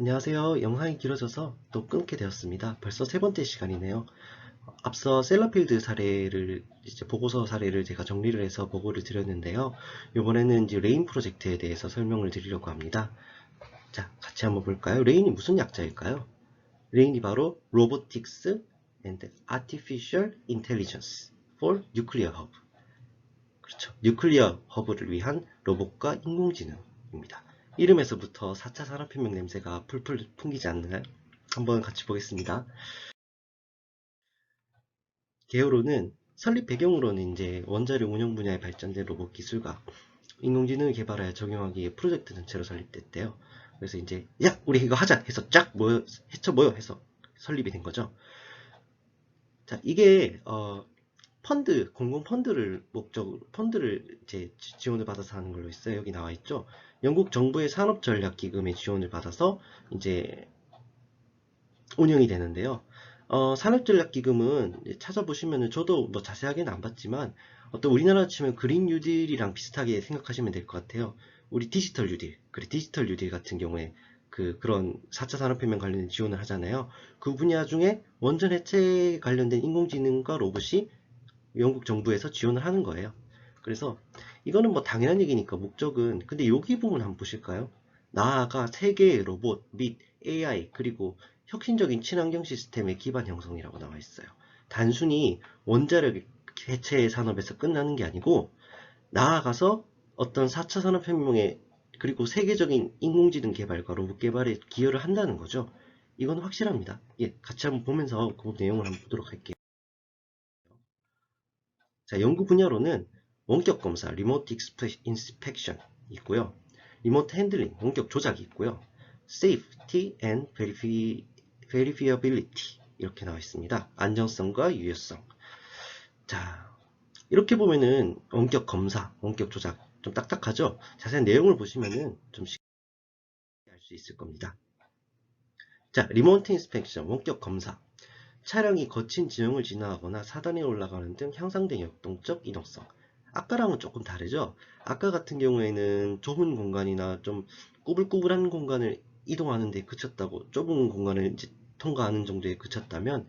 안녕하세요. 영상이 길어져서 또 끊게 되었습니다. 벌써 세 번째 시간이네요. 앞서 셀러필드 사례를, 보고서 사례를 제가 정리를 해서 보고를 드렸는데요. 이번에는 이제 레인 프로젝트에 대해서 설명을 드리려고 합니다. 자, 같이 한번 볼까요? 레인이 무슨 약자일까요? 레인이 바로 Robotics and Artificial Intelligence for Nuclear Hub. 그렇죠. 뉴클리어 허브를 위한 로봇과 인공지능입니다. 이름에서부터 4차 산업혁명 냄새가 풀풀 풍기지 않나요? 한번 같이 보겠습니다. 개요로는 설립 배경으로는 이제 원자력 운영 분야에 발전된 로봇 기술과 인공지능을 개발하여 적용하기 위해 프로젝트 전체로 설립됐대요. 그래서 이제 야 우리 이거 하자 해서 쫙 모여 해쳐 모여 해서 설립이 된 거죠. 자 이게 공공 펀드를 펀드를 이제 지원을 받아서 하는 걸로 있어요. 여기 나와 있죠. 영국 정부의 산업전략기금의 지원을 받아서 이제 운영이 되는데요. 산업전략기금은 찾아보시면은 저도 뭐 자세하게는 안 봤지만 어떤 우리나라 치면 그린 뉴딜이랑 비슷하게 생각하시면 될 것 같아요. 우리 디지털 뉴딜, 그래 디지털 뉴딜 같은 경우에 그런 4차 산업혁명 관련된 지원을 하잖아요. 그 분야 중에 원전 해체 관련된 인공지능과 로봇이 영국 정부에서 지원을 하는 거예요. 그래서 이거는 뭐 당연한 얘기니까 목적은 근데 여기 부분 한번 보실까요? 나아가 세계의 로봇 및 AI 그리고 혁신적인 친환경 시스템의 기반 형성이라고 나와 있어요. 단순히 원자력 해체 산업에서 끝나는 게 아니고 나아가서 어떤 4차 산업혁명에 그리고 세계적인 인공지능 개발과 로봇 개발에 기여를 한다는 거죠. 이건 확실합니다. 예, 같이 한번 보면서 그 내용을 한번 보도록 할게요. 자, 연구 분야로는 원격 검사, 리모트 인스펙션 있고요. 리모트 핸들링, 원격 조작이 있고요. Safety and Verifiability 이렇게 나와 있습니다. 안정성과 유효성. 자, 이렇게 보면은 원격 검사, 원격 조작 좀 딱딱하죠? 자세한 내용을 보시면은 좀 쉽게 알 수 있을 겁니다. 자, 리모트 인스펙션, 원격 검사. 차량이 거친 지형을 지나가거나 사단에 올라가는 등 향상된 역동적 이동성. 아까랑은 조금 다르죠? 아까 같은 경우에는 좁은 공간이나 좀 꾸불꾸불한 공간을 이동하는 데 그쳤다고 좁은 공간을 이제 통과하는 정도에 그쳤다면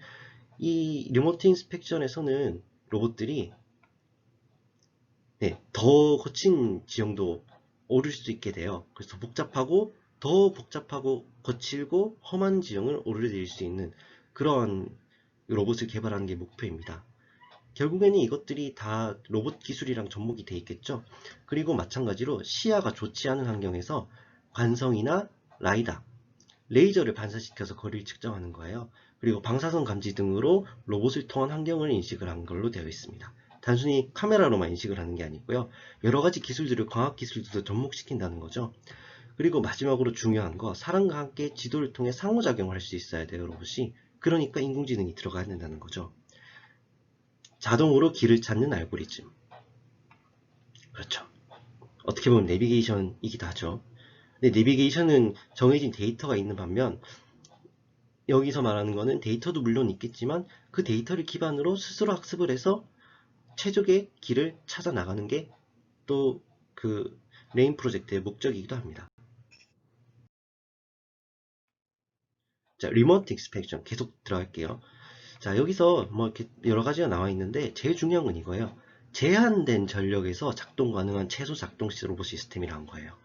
이 리모트 인스펙션에서는 로봇들이 더 거친 지형도 오를 수 있게 돼요. 그래서 더 복잡하고 거칠고 험한 지형을 오르내릴 수 있는 그런 로봇을 개발하는 게 목표입니다. 결국에는 이것들이 다 로봇 기술이랑 접목이 돼 있겠죠. 그리고 마찬가지로 시야가 좋지 않은 환경에서 관성이나 라이다, 레이저를 반사시켜서 거리를 측정하는 거예요. 그리고 방사선 감지 등으로 로봇을 통한 환경을 인식을 한 걸로 되어 있습니다. 단순히 카메라로만 인식을 하는 게 아니고요. 여러 가지 기술들을 광학 기술들도 접목시킨다는 거죠. 그리고 마지막으로 중요한 거 사람과 함께 지도를 통해 상호작용을 할 수 있어야 돼요, 로봇이. 그러니까 인공지능이 들어가야 된다는 거죠. 자동으로 길을 찾는 알고리즘. 그렇죠. 어떻게 보면 내비게이션이기도 하죠. 근데 내비게이션은 정해진 데이터가 있는 반면 여기서 말하는 거는 데이터도 물론 있겠지만 그 데이터를 기반으로 스스로 학습을 해서 최적의 길을 찾아 나가는 게 또 그 레인 프로젝트의 목적이기도 합니다. 자, 리모트 익스펙션 계속 들어갈게요. 자, 여기서 뭐 이렇게 여러 가지가 나와 있는데 제일 중요한 건 이거예요. 제한된 전력에서 작동 가능한 최소 작동 로봇 시스템이라는 거예요.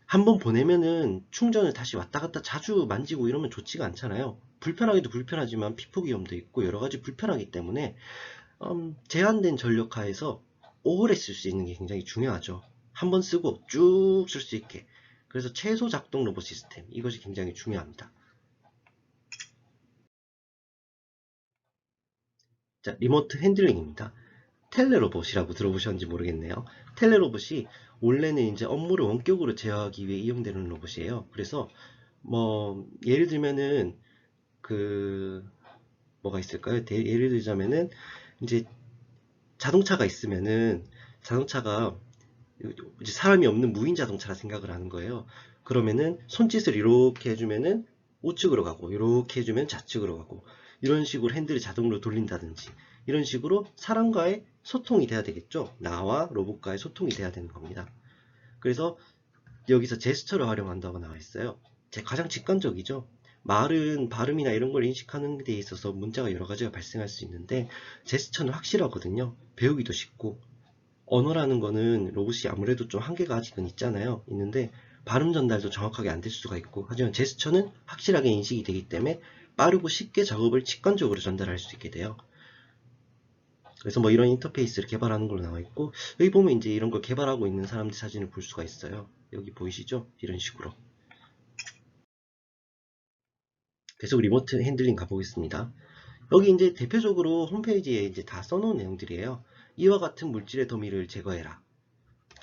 한번 보내면은 충전을 다시 왔다 갔다 자주 만지고 이러면 좋지가 않잖아요. 불편하기도 불편하지만 피폭 위험도 있고 여러 가지 불편하기 때문에 제한된 전력 하에서 오래 쓸 수 있는 게 굉장히 중요하죠. 한번 쓰고 쭉 쓸 수 있게. 그래서 최소 작동 로봇 시스템 이것이 굉장히 중요합니다. 자, 리모트 핸들링입니다. 텔레로봇이라고 들어보셨는지 모르겠네요. 텔레로봇이 원래는 이제 업무를 원격으로 제어하기 위해 이용되는 로봇이에요. 그래서 뭐 예를 들면은 그 뭐가 있을까요? 예를 들자면은 이제 자동차가 있으면은 자동차가 이제 사람이 없는 무인 자동차라 생각을 하는 거예요. 그러면은 손짓을 이렇게 해주면은 우측으로 가고 이렇게 해주면 좌측으로 가고 이런 식으로 핸들을 자동으로 돌린다든지 이런 식으로 사람과의 소통이 돼야 되겠죠. 나와 로봇과의 소통이 돼야 되는 겁니다. 그래서 여기서 제스처를 활용한다고 나와 있어요. 가장 직관적이죠. 말은 발음이나 이런 걸 인식하는 데 있어서 문제가 여러 가지가 발생할 수 있는데 제스처는 확실하거든요. 배우기도 쉽고 언어라는 거는 로봇이 아무래도 좀 한계가 아직은 있잖아요. 있는데 발음 전달도 정확하게 안 될 수가 있고 하지만 제스처는 확실하게 인식이 되기 때문에 빠르고 쉽게 작업을 직관적으로 전달할 수 있게 돼요. 그래서 뭐 이런 인터페이스를 개발하는 걸로 나와 있고 여기 보면 이제 이런 걸 개발하고 있는 사람들 사진을 볼 수가 있어요. 여기 보이시죠? 이런 식으로. 계속 리모트 핸들링 가보겠습니다. 여기 이제 대표적으로 홈페이지에 이제 다 써놓은 내용들이에요. 이와 같은 물질의 더미를 제거해라.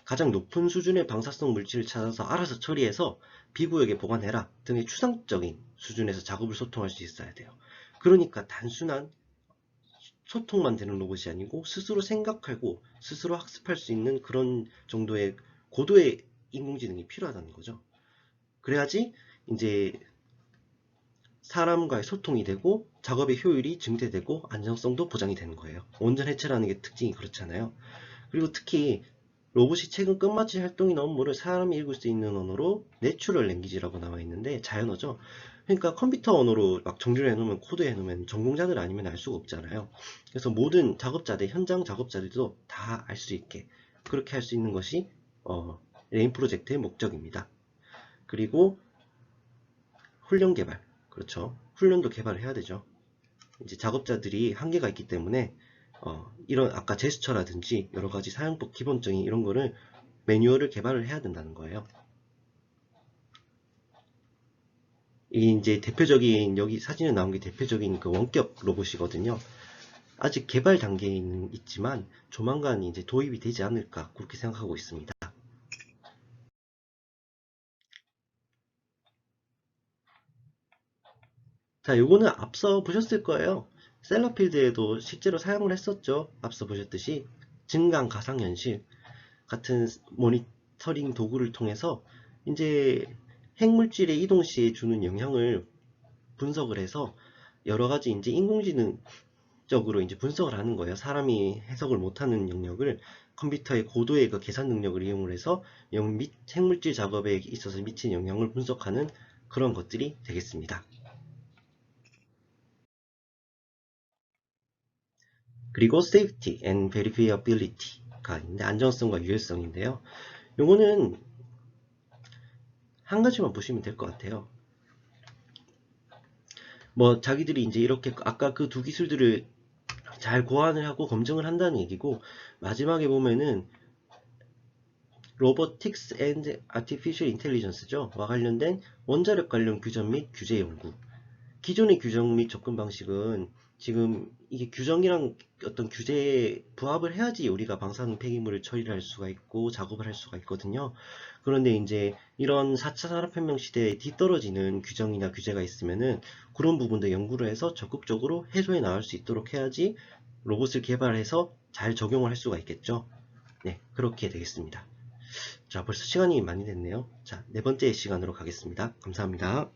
가장 높은 수준의 방사성 물질을 찾아서 알아서 처리해서 비구역에 보관해라 등의 추상적인 수준에서 작업을 소통할 수 있어야 돼요. 그러니까 단순한 소통만 되는 로봇이 아니고 스스로 생각하고 스스로 학습할 수 있는 그런 정도의 고도의 인공지능이 필요하다는 거죠. 그래야지 이제 사람과의 소통이 되고 작업의 효율이 증대되고 안정성도 보장이 되는 거예요. 온전 해체라는 게 특징이 그렇잖아요. 그리고 특히 로봇이 최근 끝마치 활동이나 업무를 사람이 읽을 수 있는 언어로 내추럴 랭귀지라고 나와 있는데 자연어죠. 그러니까 컴퓨터 언어로 막 정리를 해놓으면 코드 해놓으면 전공자들 아니면 알 수가 없잖아요. 그래서 모든 작업자들, 현장 작업자들도 다 알 수 있게 그렇게 할 수 있는 것이 레인 프로젝트의 목적입니다. 그리고 훈련 개발, 그렇죠. 훈련도 개발을 해야 되죠. 이제 작업자들이 한계가 있기 때문에 이런 아까 제스처라든지 여러 가지 사용법 기본적인 이런 거를 매뉴얼을 개발을 해야 된다는 거예요. 이게 이제 대표적인 여기 사진에 나온 게 대표적인 그 원격 로봇이거든요. 아직 개발 단계에 있지만 조만간 이제 도입이 되지 않을까 그렇게 생각하고 있습니다. 자, 요거는 앞서 보셨을 거예요. 셀러필드에도 실제로 사용을 했었죠. 앞서 보셨듯이 증강 가상현실 같은 모니터링 도구를 통해서 이제 핵물질의 이동 시에 주는 영향을 분석을 해서 여러 가지 이제 인공지능적으로 이제 분석을 하는 거예요. 사람이 해석을 못하는 영역을 컴퓨터의 고도의 그 계산 능력을 이용을 해서 핵물질 작업에 있어서 미친 영향을 분석하는 그런 것들이 되겠습니다. 그리고 Safety and Verifiability가 있는데 안전성과 유효성인데요. 요거는 한 가지만 보시면 될 것 같아요. 뭐 자기들이 이제 이렇게 아까 그 두 기술들을 잘 고안을 하고 검증을 한다는 얘기고 마지막에 보면은 Robotics and Artificial Intelligence죠. 와 관련된 원자력 관련 규정 및 규제 연구. 기존의 규정 및 접근 방식은 지금 이게 규정이랑 어떤 규제에 부합을 해야지 우리가 방사능 폐기물을 처리를 할 수가 있고 작업을 할 수가 있거든요. 그런데 이제 이런 4차 산업혁명 시대에 뒤떨어지는 규정이나 규제가 있으면은 그런 부분도 연구를 해서 적극적으로 해소해 나갈 수 있도록 해야지 로봇을 개발해서 잘 적용을 할 수가 있겠죠. 네, 그렇게 되겠습니다. 자, 벌써 시간이 많이 됐네요. 자, 네 번째 시간으로 가겠습니다. 감사합니다.